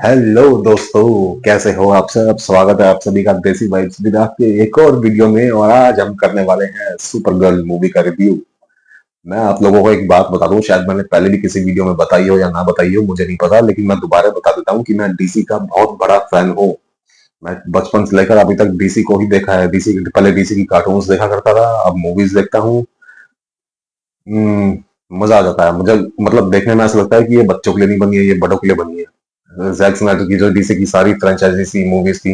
Hello दोस्तों, कैसे हो आप सब। स्वागत है आप सभी का देसी वाइब्स विदा के एक और वीडियो में। और आज हम करने वाले हैं सुपर गर्ल मूवी का रिव्यू। मैं आप लोगों को एक बात बता दूं, शायद मैंने पहले भी किसी वीडियो में बताई हो या ना बताई हो, मुझे नहीं पता, लेकिन मैं दोबारा बता देता हूं कि मैं डीसी का बहुत बड़ा फैन हूं। मैं बचपन से लेकर अभी तक डीसी को ही देखा है। डीसी पहले डीसी की कार्टून्स देखा करता था, अब मूवीज देखता हूँ। मजा आ जाता है मुझे। मतलब देखने में ऐसा लगता है कि ये बच्चों के लिए नहीं बनी है, ये बड़ों के लिए बनी है। जैक स्नाइडर की जो डीसी की सारी फ्रेंचाइजी सी मूवीज थी,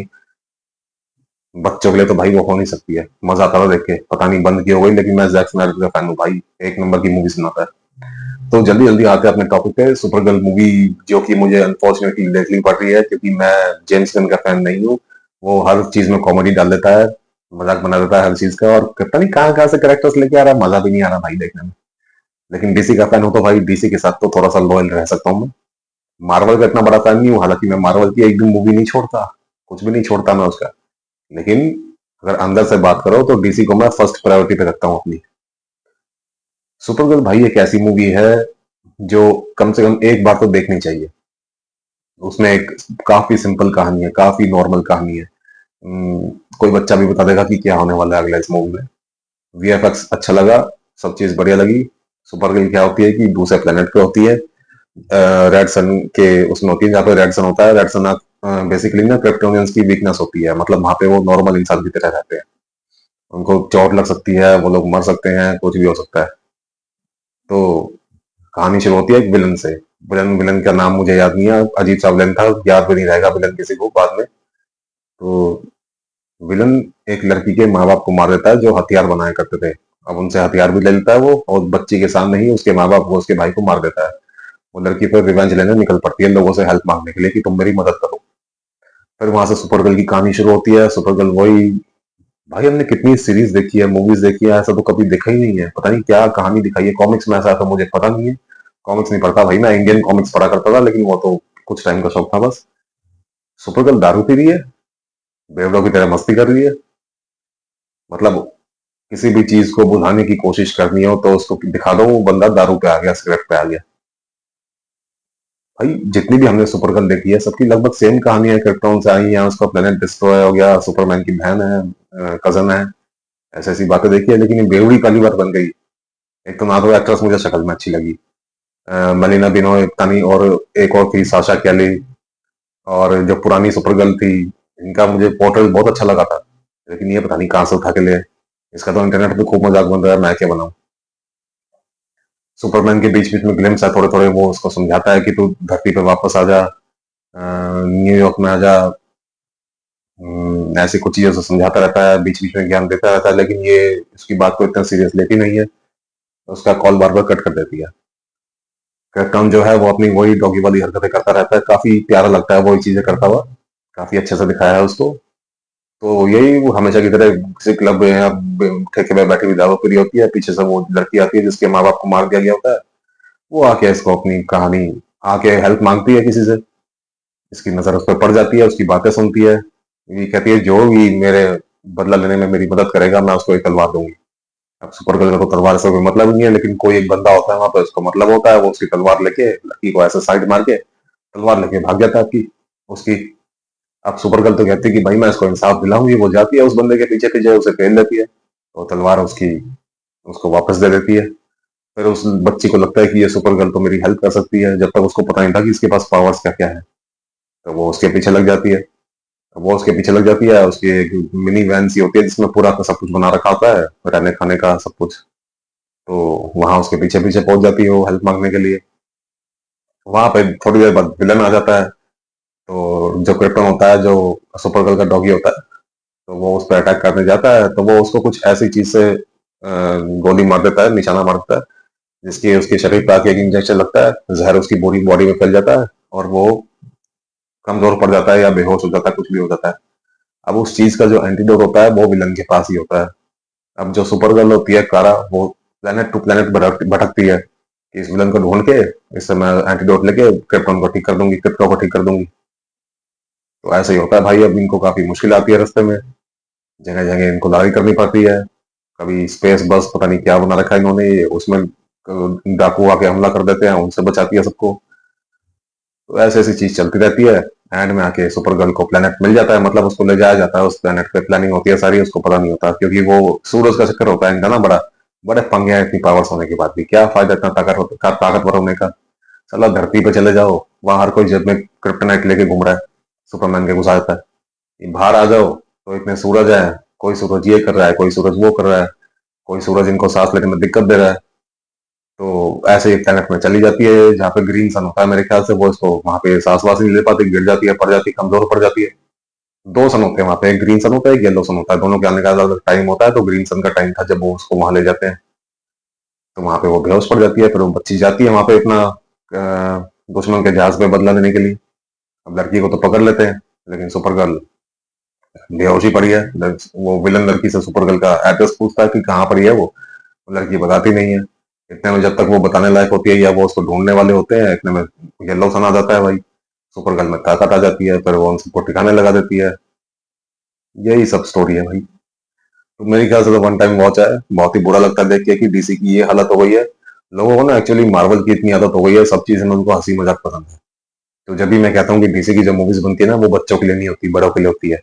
बच्चों के लिए तो भाई वो हो नहीं सकती है। मजा आता था देख के। पता नहीं बंद की हो गई, लेकिन मैं जैक स्नाइडर का फैन हूँ भाई। एक नंबर की मूवी सुनाता है। तो जल्दी जल्दी आते हैं अपने टॉपिक पे। सुपर गर्ल मूवी जो कि मुझे अनफॉर्चुनेटली देखनी पड़ रही है, क्योंकि मैं जेम्स गन का फैन नहीं हूँ। वो हर चीज में कॉमेडी डाल देता है, मजाक बना देता है हर चीज का, और पता नहीं कहाँ कहाँ से कैरेक्टर्स लेके आ रहा है, मजा भी नहीं आ रहा भाई देखने में। लेकिन डीसी का फैन हो तो भाई डीसी के साथ तो थोड़ा सा लॉयल रह सकता हूँ मैं। मार्वल का इतना बड़ा फैन नहीं हूँ, हालांकि मैं मार्वल की एक भी मूवी नहीं छोड़ता, कुछ भी नहीं छोड़ता मैं उसका। लेकिन अगर अंदर से बात करो तो डीसी को मैं फर्स्ट प्रायोरिटी पे रखता हूँ अपनी। सुपर गर्ल भाई एक ऐसी मूवी है जो कम से कम एक बार तो देखनी चाहिए। उसमें एक काफी सिंपल कहानी है, काफी नॉर्मल कहानी है। कोई बच्चा भी बता देगा कि क्या होने वाला है अगला इस मूवी में। वीएफएक्स अच्छा लगा, सब चीज बढ़िया लगी। सुपर गर्ल क्या होती है कि दूसरे प्लेनेट पे होती है, रेड सन के उसमें होती है, जहाँ पे रेड सन होता है। रेड सन बेसिकली ना क्रिप्टोनियंस की वीकनेस होती है, मतलब वहां पे वो नॉर्मल इंसान की तरह रहते हैं। उनको चोट लग सकती है, वो लोग मर सकते हैं, कुछ भी हो सकता है। तो कहानी शुरू होती है एक विलन से। विलन विलन का नाम मुझे याद नहीं है, अजीब सा विलन था, याद भी नहीं रहेगा विलन किसी को बाद में। तो विलन एक लड़की के माँ बाप को मार देता है जो हथियार बनाया करते थे। अब उनसे हथियार भी ले लेता है वो, और बच्ची के सामने ही उसके माँ बाप को, उसके भाई को मार देता है। वो लड़की पर रिवेंज लेने निकल पड़ती है लोगों से हेल्प मांगने के लिए कि तुम मेरी मदद करो। फिर वहां से सुपर गर्ल की कहानी शुरू होती है। सुपर गर्ल वही, भाई हमने कितनी सीरीज देखी है, मूवीज देखी है, ऐसा तो कभी देखा ही नहीं है। पता नहीं क्या कहानी दिखाई है कॉमिक्स में, ऐसा तो मुझे पता नहीं है। कॉमिक्स नहीं पढ़ता भाई मैं, इंडियन कॉमिक्स पढ़ा करता था, लेकिन वो तो कुछ टाइम का शौक था बस। सुपर गर्ल दारू पी रही है, बेवड़ों की तरह मस्ती कर रही है। मतलब किसी भी चीज को बुझाने की कोशिश करनी हो तो उसको दिखा दो, वो बंदा दारू पे आ गया, सिगरेट पे आ गया। भाई जितनी भी हमने सुपर गर्ल देखी है सबकी लगभग सेम कहानी है। क्रिप्टॉन से आई है, उसका प्लेनेट डिस्ट्रॉय हो गया, सुपरमैन की बहन है, कजन है, ऐसी ऐसी बातें देखी है। लेकिन ये बेवड़ी पहली बार बन गई। एक तो ना तो एक्ट्रेस मुझे शक्ल में अच्छी लगी, मलीना बिनोय पता नहीं, और एक और थी साशा कैली। और जो पुरानी सुपर गर्ल थी, इनका मुझे पोर्ट्रेट बहुत अच्छा लगा था। लेकिन ये पता नहीं कहाँ से उठा के लिए। इसका तो इंटरनेट पे खूब मजाक बन रहा है, मैं क्या बनाऊं। सुपरमैन के बीच बीच में ग्लिम्स है थोड़े थोड़े, वो उसको समझाता है कि तू धरती पे वापस आ जा, न्यूयॉर्क में आ जा। ऐसी कुछ चीजों से समझाता रहता है, बीच बीच में ज्ञान देता रहता है, लेकिन ये उसकी बात को इतना सीरियस लेती नहीं है। उसका कॉल बार बार कट कर देती है। कैप्टन जो है वो अपनी वही डॉगी वाली हरकतें करता रहता है, काफी प्यारा लगता है वही चीजें करता हुआ। काफी अच्छे से दिखाया है उसको। तो यही वो हमेशा की तरह किसी क्लब में या ठेके में बैठी हुई दारू पी रही होती है, पीछे से वो लड़की आती है जिसके माँ बाप को मार दिया गया होता है। वो आके इसको अपनी कहानी, आके हेल्प मांगती है किसी से। इसकी नजर उस पर पड़ जाती है, उसकी बातें सुनती है। ये कहती है जो भी मेरे बदला लेने में मेरी मदद करेगा मैं उसको एक तलवार दूंगी। अब सुपर गर्ल को तलवार से कोई मतलब नहीं है, लेकिन कोई एक बंदा होता है वहां पे, उसको मतलब होता है। वो उसकी तलवार लेके लड़की को ऐसे साइड मार के तलवार लेके भाग जाता है आपकी उसकी। अब सुपर गर्ल तो कहती है कि भाई मैं इसको इंसाफ दिलाऊंगी। वो जाती है उस बंदे के पीछे पीछे, उसे पेल लेती है, तो तलवार उसकी उसको वापस दे देती है। फिर उस बच्ची को लगता है कि ये सुपर गर्ल तो मेरी हेल्प कर सकती है, जब तक उसको पता नहीं था कि इसके पास पावर्स क्या क्या है। तो वो उसके पीछे लग जाती है। वो उसके पीछे लग जाती है, उसकी एक मिनी वैन सी होती है जिसमें पूरा का सब कुछ बना रखा होता है, रहने खाने का सब कुछ। तो वहां उसके पीछे पीछे पहुंच जाती है वो हेल्प मांगने के लिए। वहां पे थोड़ी देर बाद विलन आ जाता है। तो जो क्रिप्टन होता है, जो सुपर गर्ल का डॉगी होता है, तो वो उस पर अटैक करने जाता है। तो वो उसको कुछ ऐसी चीज से गोली मार देता है, निशाना मार देता है, जिसकी उसके शरीर पे आके एक इंजेक्शन लगता है, जहर उसकी पूरी बॉडी में फैल जाता है, और वो कमजोर पड़ जाता है या बेहोश हो जाता है, कुछ भी हो जाता है। अब उस चीज का जो एंटीडोट होता है वो विलन के पास ही होता है। अब जो सुपर गर्ल होती है कारा, वो प्लेनेट टू प्लेनेट भटकती है कि इस विलन को ढूंढ के इससे मैं एंटीडोट लेके क्रिप्टन को ठीक कर दूंगी, क्रिप्टो को ठीक कर दूंगी। तो ऐसे ही होता है भाई। अब इनको काफी मुश्किल आती है रास्ते में, जगह जगह इनको लड़ाई करनी पड़ती है। कभी स्पेस बस पता नहीं क्या बना रखा है इन्होंने, उसमें डाकू आके हमला कर देते हैं, उनसे बचाती है सबको। तो ऐसे ऐसी चीज चलती रहती है। एंड में आके सुपर गर्ल को प्लेनेट मिल जाता है, मतलब उसको ले जाया जाता है उस प्लेनेट पे, प्लानिंग होती है सारी, उसको पता नहीं होता क्योंकि वो सूरज का चक्कर होता है इनका ना बड़ा। बड़े पंगे हैं इतनी पावर्स होने के बाद भी, क्या फायदा इतना ताकतवर होने का। चलो धरती पे चले जाओ, वहां हर कोई जेब में क्रिप्टोनाइट लेके घूम रहा है, सुपरमैन के घुसा देता है। बाहर आ जाओ तो इतने सूरज है, कोई सूरज ये कर रहा है, कोई सूरज वो कर रहा है, कोई सूरज इनको सांस लेने में दिक्कत दे रहा है। तो ऐसे एक प्लेनेट में चली जाती है जहाँ पे ग्रीन सन होता है, मेरे ख्याल से वो इसको वहां पे सांस वास नहीं ले पाती, गिर जाती है, पड़ जाती है, कमजोर पड़ जाती है। दो सन होते हैं वहां पे, एक ग्रीन सन होता है, एक येलो सन होता है, दोनों के आने का अलग टाइम होता है। तो ग्रीन सन का टाइम था जब वो उसको वहां ले जाते हैं, तो वहां पे वो बेहोश पड़ जाती है। फिर वो बच्ची जाती है वहां पे अपना दुश्मन के जहाज पे बदला लेने के लिए। अब लड़की को तो पकड़ लेते हैं, लेकिन सुपर गर्ल बेहोश ही पड़ी है। वो विलन लड़की से सुपर गर्ल का एड्रेस पूछता है कि कहाँ पड़ी है वो लड़की बताती नहीं है। इतने में जब तक वो बताने लायक होती है या वो उसको ढूंढने वाले होते हैं, इतने में येलो सन आ जाता है भाई। सुपर गर्ल में ताकत आ जाती है, फिर वो उन सबको ठिकाने लगा देती है। यही सब स्टोरी है भाई। तो मेरे ख्याल से तो वन टाइम वॉच है। बहुत ही बुरा लगता है देख के कि डीसी की ये हालत हो गई है। लोगों को ना एक्चुअली मार्वल की इतनी आदत हो गई है, सब चीजें में उनको हंसी मजाक पसंद है। तो जब भी मैं कहता हूँ कि डीसी की जो मूवीज बनती है ना वो बच्चों के लिए नहीं होती, बड़ों के लिए होती है।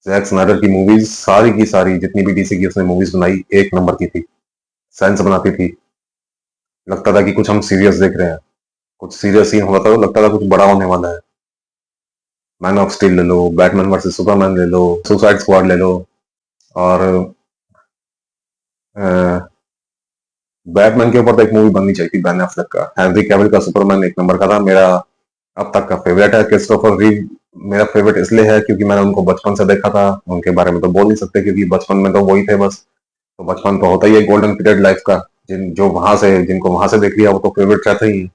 जैक स्नाइडर की मूवीज सारी की सारी जितनी भी डीसी की उसने मूवीज बनाई एक नंबर की थी। साइंस बनाती थी, लगता था कि कुछ हम सीरियस देख रहे हैं, कुछ सीरियस सीन होता था, लगता था कुछ बड़ा होने वाला है। मैन ऑफ स्टील ले लो, बैटमैन वर्सेस सुपरमैन ले लो, सुसाइड स्क्वाड ले लो, और बैटमैन के ऊपर तो एक मूवी बननी चाहिए थी बैन एफ्लेक का। हेनरी कैविल का सुपरमैन एक नंबर का था, मेरा अब तक का फेवरेट है। क्रिस्टोफर रीव मेरा फेवरेट इसलिए है क्योंकि मैंने उनको बचपन से देखा था। उनके बारे में तो बोल नहीं सकते क्योंकि बचपन में तो वही थे बस। तो बचपन तो होता ही है गोल्डन पीरियड लाइफ का, जिनको वहां से देख लिया वो तो फेवरेट रहते ही हैं।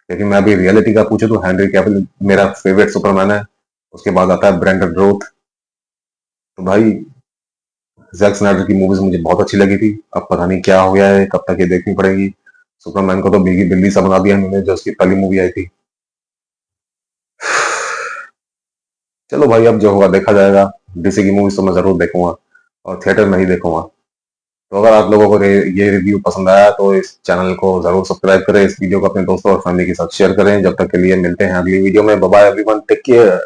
लेकिन मैं अभी रियलिटी का पूछूं तो हेनरी कैविल मेरा फेवरेट सुपरमैन है। उसके बाद आता है ब्रेंडन रोथ। तो भाई जैक स्नाइडर की मूवीज मुझे बहुत अच्छी लगी थी। अब पता नहीं क्या हो गया है, कब तक ये देखनी पड़ेगी। सुपरमैन को तो बिगी बिल्ली सा बना दिया इन्होंने, जो उसकी पहली मूवी आई थी। चलो भाई, अब जो होगा देखा जाएगा। डीसी की मूवीज तो मैं जरूर देखूंगा, और थिएटर में ही देखूंगा। तो अगर आप लोगों को ये रिव्यू पसंद आया तो इस चैनल को जरूर सब्सक्राइब करें, इस वीडियो को अपने दोस्तों और फैमिली के साथ शेयर करें। जब तक के लिए मिलते हैं अगली वीडियो में। Bye bye everyone, take care.